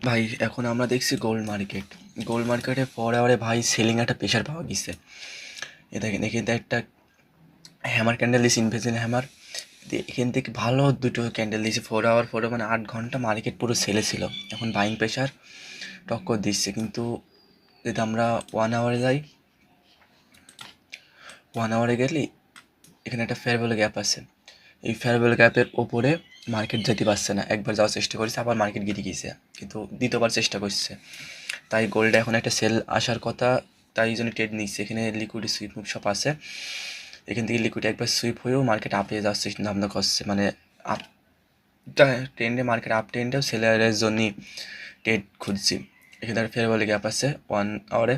ভাই এখন আমরা দেখছি গোল্ড মার্কেটে পরে আরে ভাই সেলিং একটা প্রেশার পাওয়া গেছে। এ দেখেন এখানে একটা হ্যামার ক্যান্ডেল দিয়েছে, ইনভেসিন হ্যামার। এখান থেকে ভালো দুটো ক্যান্ডেল দিয়েছে 4 আওয়ার পরে, মানে 8 ঘন্টা মার্কেট পুরো সেলে ছিল। এখন বাইং প্রেশার টক্কর দিচ্ছে, কিন্তু যদি আমরা 1 আওয়ারে যাই, 1 আওয়ারে গেলে এখানে একটা ফেয়ার ভ্যালু গ্যাপ আছে। এই ফেয়ার ভ্যালু গ্যাপের ওপরে মার্কেট যেতে পারছে না। একবার যাওয়ার চেষ্টা করেছে, আবার মার্কেট গিরে গিয়েছে, কিন্তু দ্বিতীয়বার চেষ্টা করছে। তাই গোল্ডে এখন একটা সেল আসার কথা, তাই জন্য ট্রেড নিচ্ছে। এখানে লিকুইড সুইপ মুভ সব আছে, এখান থেকে লিকুইড একবার সুইপ হয়েও মার্কেট আপে যাচ্ছে, চিন্তাভাবনা করছে, মানে আপ ট্রেন্ডে, মার্কেট আপ ট্রেন্ডেও সেলারের জন্যই ট্রেড খুঁজছি। এখানে একটা ফেয়ার ভ্যালু গ্যাপ আছে 1 আওয়ারে,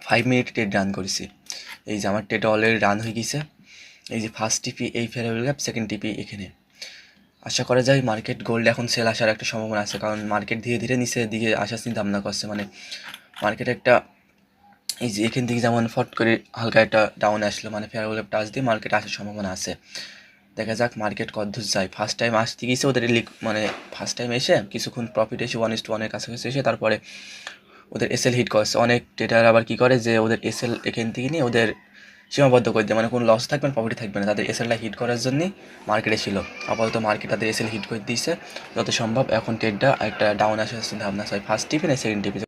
5 মিনিট ট্রেড রান করেছি। এই যে আমার ট্রেড অলরেডি রান হয়ে গেছে। এই যে ফার্স্ট টিপি এই ফেয়ার ভ্যালু গ্যাপ, সেকেন্ড টিপি এখানে। আশা করা যায় মার্কেট গোল্ড এখন সেল আসার একটা সম্ভাবনা আছে, কারণ মার্কেট ধীরে ধীরে নিচের দিকে আসার চিন্তা ভাবনা করছে। মানে মার্কেট একটা, এই যে এখান থেকে যেমন ফট করে হালকা একটা ডাউন আসলো, মানে ফেয়ার ভ্যালু টাচ দিয়ে মার্কেট আসার সম্ভাবনা আছে। দেখা যাক মার্কেট কতদূর যায়। ফার্স্ট টাইম আসতে গিয়েছে ওদের মানে ফার্স্ট টাইম এসে কিছুক্ষণ প্রফিট এসে 1:1-এর কাছাকাছি এসে তারপরে ওদের এসএল হিট করছে। অনেক ট্রেডার আবার কী করে যে ওদের এসএল এখান থেকে নিয়ে ওদের সীমাবদ্ধ করে দেয়, মানে কোনো লস থাকবে না, প্রফিট থাকবে না। তাদের এসএলটা হিট করার জন্যই মার্কেটে ছিল। আপাতত মার্কেট তাদের এসএল হিট করে দিয়েছে যত সম্ভব। এখন ট্রেডটা একটা ডাউন আসার চিন্তা ভাবনা। ফার্স্ট টিপি না সেকেন্ড টিপি